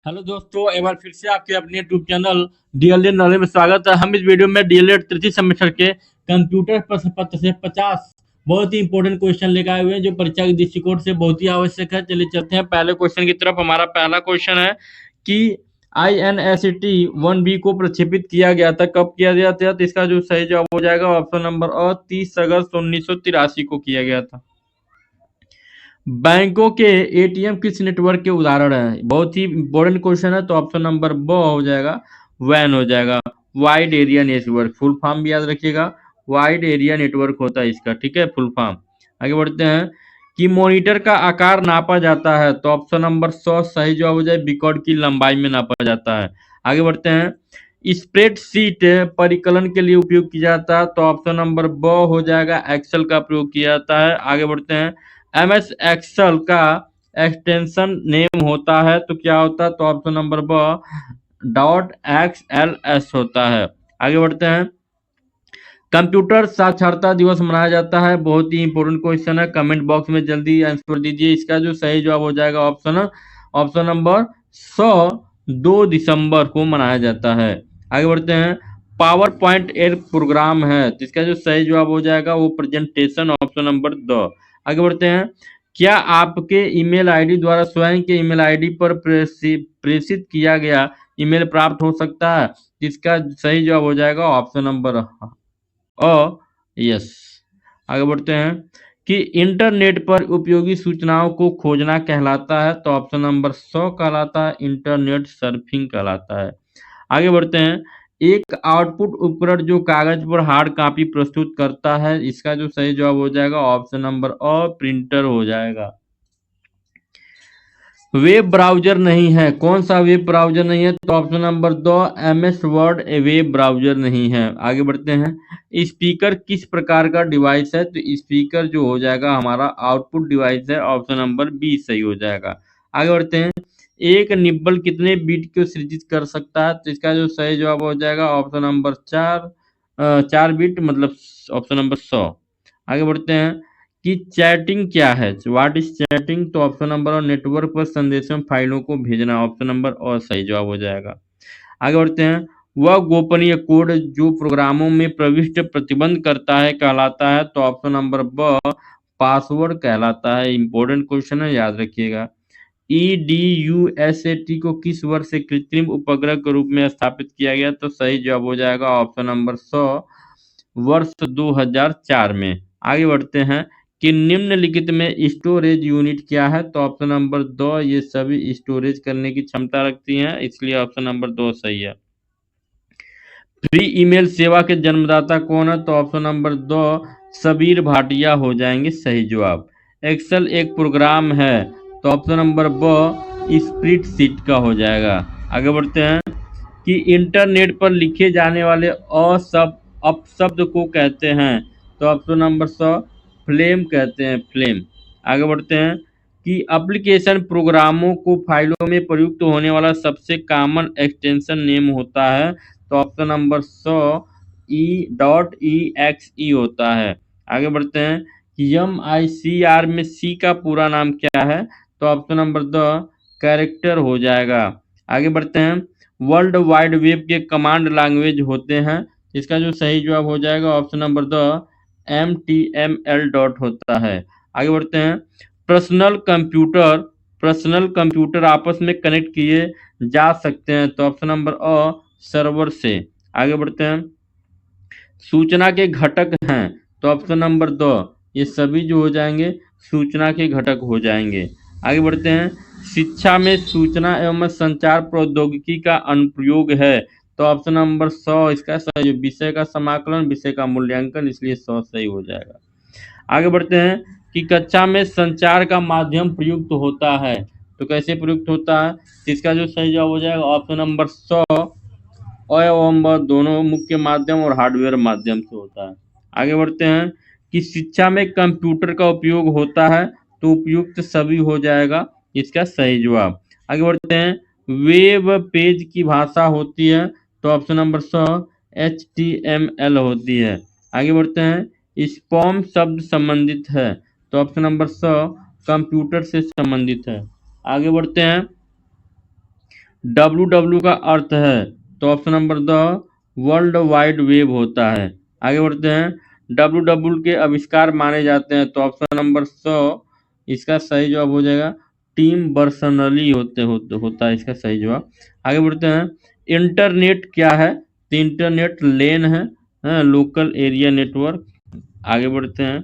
Hello दोस्तों, एक बार फिर से आपके अपने यूट्यूब चैनल डीएलएड नॉलेज में स्वागत है। हम इस वीडियो में डीएलएड तृतीय सेमेस्टर के कंप्यूटर प्रश्न पत्र से 50 बहुत ही इंपॉर्टेंट क्वेश्चन लेकर आए हुए हैं जो परीक्षा के दृष्टिकोण से बहुत ही आवश्यक है। चलिए चलते हैं पहले क्वेश्चन की तरफ। हमारा पहला क्वेश्चन है कि INST 1B को प्रक्षेपित किया गया था, कब किया गया था? तो इसका जो सही जवाब हो जाएगा ऑप्शन नंबर अ 30 अगस्त 1983 को किया गया था। बैंकों के एटीएम किस नेटवर्क के उदाहरण हैं? बहुत ही इंपॉर्टेंट क्वेश्चन है, तो ऑप्शन नंबर ब हो जाएगा, वैन हो जाएगा। Wide area network, full form भी याद रखिएगा, वाइड एरिया नेटवर्क होता है इसका, ठीक है, फुल फॉर्म। आगे बढ़ते हैं कि मॉनिटर का आकार नापा जाता है, तो ऑप्शन नंबर 100 सही जवाब हो जाए, बिकॉर्ड की लंबाई में नापा जाता है। आगे बढ़ते हैं, स्प्रेडशीट परिकलन के लिए उपयोग किया जाता है, तो ऑप्शन नंबर ब हो जाएगा, एक्सेल का प्रयोग किया जाता है। आगे बढ़ते हैं, MS एक्सेल का एक्सटेंशन नेम होता है, तो क्या होता है? तो ऑप्शन नंबर ब .XLS होता है। आगे बढ़ते हैं, कंप्यूटर साक्षरता दिवस मनाया जाता है, बहुत ही इंपॉर्टेंट क्वेश्चन है, कमेंट बॉक्स में जल्दी आंसर दीजिए। इसका जो सही जवाब हो जाएगा ऑप्शन नंबर 100 2 दिसंबर को मनाया जाता है। आगे बढ़ते हैं, पावर पॉइंट एक प्रोग्राम है, तो इसका जो सही जवाब हो जाएगा वो प्रेजेंटेशन, ऑप्शन नंबर 2। आगे बढ़ते हैं, क्या आपके ईमेल आईडी द्वारा स्वयं के ईमेल आईडी पर प्रेषित किया गया ईमेल प्राप्त हो सकता है? इसका सही जवाब हो जाएगा ऑप्शन नंबर यस। आगे बढ़ते हैं कि इंटरनेट पर उपयोगी सूचनाओं को खोजना कहलाता है, तो ऑप्शन नंबर 100 कहलाता है, इंटरनेट सर्फिंग कहलाता है। आगे बढ़ते हैं, एक आउटपुट उपकरण जो कागज पर हार्ड कॉपी प्रस्तुत करता है, इसका जो सही जवाब हो जाएगा ऑप्शन नंबर प्रिंटर हो जाएगा। वेब ब्राउजर नहीं है, कौन सा वेब ब्राउजर नहीं है? तो option number 2 MS word web browser नहीं है। आगे बढ़ते हैं, स्पीकर किस प्रकार का डिवाइस है? तो स्पीकर जो हो जाएगा हमारा आउटपुट डिवाइस है, ऑप्शन नंबर बी सही हो जाएगा। आगे बढ़ते हैं, एक निब्बल कितने बीट को सृजित कर सकता है? तो इसका जो सही जवाब हो जाएगा ऑप्शन नंबर 4 बीट, मतलब ऑप्शन नंबर 100। आगे बढ़ते हैं कि चैटिंग क्या है? What is chatting? तो ऑप्शन नंबर नेटवर्क पर संदेशों फाइलों को भेजना, ऑप्शन नंबर सही जवाब हो जाएगा। आगे बढ़ते हैं, वह गोपनीय कोड जो प्रोग्रामों में प्रविष्ट प्रतिबंध करता है कहलाता है, तो ऑप्शन नंबर ब पासवर्ड कहलाता है। इंपॉर्टेंट क्वेश्चन है, याद रखिएगा। EDUSAT को किस वर्ष से कृत्रिम उपग्रह के रूप में स्थापित किया गया? तो सही जवाब हो जाएगा ऑप्शन नंबर 100 वर्ष 2004 में। आगे बढ़ते हैं कि निम्नलिखित में स्टोरेज यूनिट क्या है? तो ऑप्शन नंबर 2 ये सभी स्टोरेज करने की क्षमता रखती हैं, इसलिए ऑप्शन नंबर 2 सही है। फ्री ईमेल सेवा के जन्मदाता कौन है? तो ऑप्शन नंबर 2 सबीर भाटिया हो जाएंगे सही जवाब। एक्सेल एक प्रोग्राम है, तो ऑप्शन नंबर ब स्प्रेडशीट का हो जाएगा। आगे बढ़ते हैं कि इंटरनेट पर लिखे जाने वाले अपशब्द को कहते हैं, तो ऑप्शन नंबर 100 फ्लेम कहते हैं, फ्लेम। आगे बढ़ते हैं कि एप्लीकेशन प्रोग्रामों को फाइलों में प्रयुक्त होने वाला सबसे कॉमन एक्सटेंशन नेम होता है, तो ऑप्शन नंबर 100 .exe होता है। आगे बढ़ते हैं कि MICR में सी का पूरा नाम क्या है? तो ऑप्शन नंबर 2 कैरेक्टर हो जाएगा। आगे बढ़ते हैं, वर्ल्ड वाइड वेब के कमांड लैंग्वेज होते हैं, इसका जो सही जवाब हो जाएगा ऑप्शन नंबर 2 MTML डॉट होता है। आगे बढ़ते हैं, पर्सनल कंप्यूटर आपस में कनेक्ट किए जा सकते हैं, तो ऑप्शन नंबर सर्वर से। आगे बढ़ते हैं, सूचना के घटक हैं, तो ऑप्शन नंबर 2 ये सभी जो हो जाएंगे सूचना के घटक हो जाएंगे। आगे बढ़ते हैं, शिक्षा में सूचना एवं संचार प्रौद्योगिकी का अनुप्रयोग है, तो ऑप्शन नंबर 100 इसका सही, विषय का समाकलन, विषय का मूल्यांकन, इसलिए 100 सही हो जाएगा। आगे बढ़ते हैं कि कक्षा में संचार का माध्यम प्रयुक्त होता है, तो कैसे प्रयुक्त होता है? इसका जो सही जवाब हो जाएगा ऑप्शन नंबर 100 एवं दोनों मुख्य माध्यम और हार्डवेयर माध्यम से होता है। आगे बढ़ते हैं कि शिक्षा में कंप्यूटर का उपयोग होता है, तो उपयुक्त सभी हो जाएगा इसका सही जवाब। आगे बढ़ते हैं, वेब पेज की भाषा होती है, तो ऑप्शन नंबर 100 HTML होती है। आगे बढ़ते हैं, स्पैम शब्द संबंधित है, तो ऑप्शन नंबर 100 कंप्यूटर से संबंधित है। आगे बढ़ते हैं, डब्ल्यू का अर्थ है, तो option number the world wide web होता है। आगे बढ़ते हैं। डब्ल्यू के आविष्कार माने जाते हैं, तो ऑप्शन नंबर 100 इसका सही जवाब हो जाएगा। टीम बर्नर्स-ली होता है इसका सही जवाब। आगे बढ़ते हैं। इंटरनेट क्या है? तो इंटरनेट लेन है, लोकल एरिया नेटवर्क। आगे बढ़ते हैं।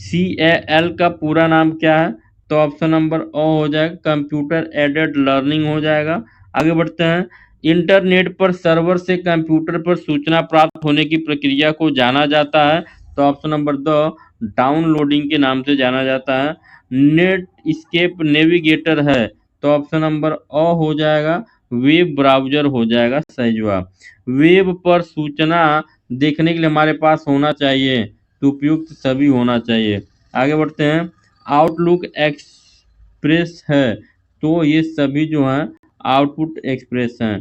CAL का पूरा नाम क्या है? तो ऑप्शन नंबर ओ हो जाएगा, कंप्यूटर एडेड लर्निंग हो जाएगा। आगे बढ़ते हैं। इंटरनेट पर सर्वर से कंप्यूटर पर सूचना प्राप्त होने की प्रक्रिया को जाना जाता है, तो ऑप्शन नंबर दो डाउनलोडिंग के नाम से जाना जाता है। नेट स्केप नेविगेटर है, तो ऑप्शन नंबर ओ हो जाएगा, वेब ब्राउजर हो जाएगा सही जवाब। वेब पर सूचना देखने के लिए हमारे पास होना चाहिए, तो उपयुक्त सभी होना चाहिए। आगे बढ़ते हैं। आउटलुक एक्सप्रेस है, तो ये सभी जो हैं आउटपुट एक्सप्रेस हैं।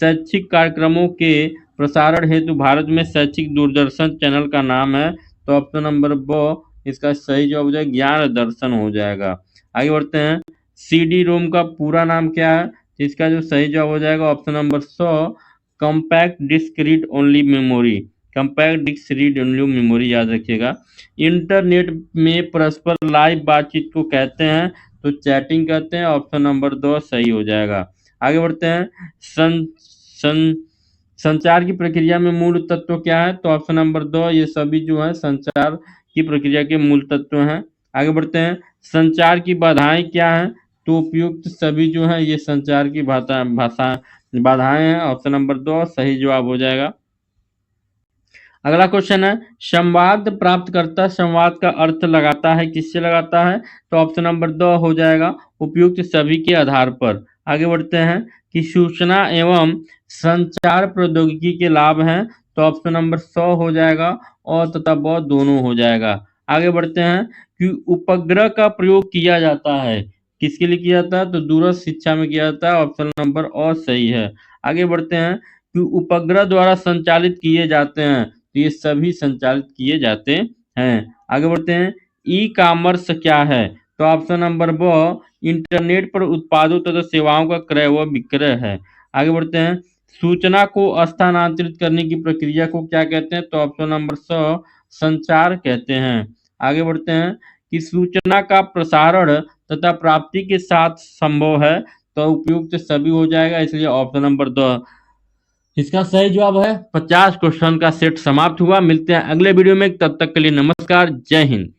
शैक्षिक कार्यक्रमों के प्रसारण हेतु भारत में शैक्षिक दूरदर्शन चैनल का नाम है, तो ऑप्शन नंबर ब इसका सही जवाब हो जाएगा, ज्ञान दर्शन हो जाएगा। आगे बढ़ते हैं। CD रोम का पूरा नाम क्या है? इसका जो सही जवाब हो जाएगा option number 100 compact disc read only memory. Compact disc read only memory याद रखिएगा। इंटरनेट में परस्पर लाइव बातचीत को कहते हैं, तो चैटिंग कहते हैं, ऑप्शन नंबर 2 सही हो जाएगा। आगे बढ़ते हैं। सं, सं, संचार की प्रक्रिया में मूल तत्व क्या है? तो ऑप्शन नंबर 2 ये सभी जो है संचार की प्रक्रिया के मूल तत्व हैं। आगे बढ़ते हैं। संचार की बाधाएं क्या हैं? तो उपयुक्त सभी जो है ये संचार की भाषा बाधाएं हैं, ऑप्शन नंबर 2 सही जवाब हो जाएगा। अगला क्वेश्चन है, संवाद प्राप्तकर्ता संवाद का अर्थ लगाता है, किससे लगाता है? तो ऑप्शन नंबर 2 हो जाएगा, उपयुक्त सभी के आधार पर। आगे बढ़ते हैं कि सूचना एवं संचार प्रौद्योगिकी के लाभ हैं, तो ऑप्शन नंबर 100 हो जाएगा और तथा ब दोनों हो जाएगा। आगे बढ़ते हैं कि उपग्रह का प्रयोग किया जाता है, किसके लिए किया जाता है? तो दूरस्थ शिक्षा में किया जाता है, ऑप्शन नंबर और सही है। आगे बढ़ते हैं कि उपग्रह द्वारा संचालित किए जाते हैं, तो ये सभी संचालित किए जाते हैं। आगे बढ़ते हैं। ई कॉमर्स क्या है? तो ऑप्शन नंबर ब इंटरनेट पर उत्पादों तथा सेवाओं का क्रय व विक्रय है। आगे बढ़ते हैं। सूचना को स्थानांतरित करने की प्रक्रिया को क्या कहते हैं? तो ऑप्शन नंबर 100 संचार कहते हैं। आगे बढ़ते हैं कि सूचना का प्रसारण तथा प्राप्ति के साथ संभव है, तो उपयुक्त सभी हो जाएगा, इसलिए ऑप्शन नंबर 2 इसका सही जवाब है। 50 क्वेश्चन का सेट समाप्त हुआ। मिलते हैं अगले वीडियो में, तब तक के लिए नमस्कार, जय हिंद।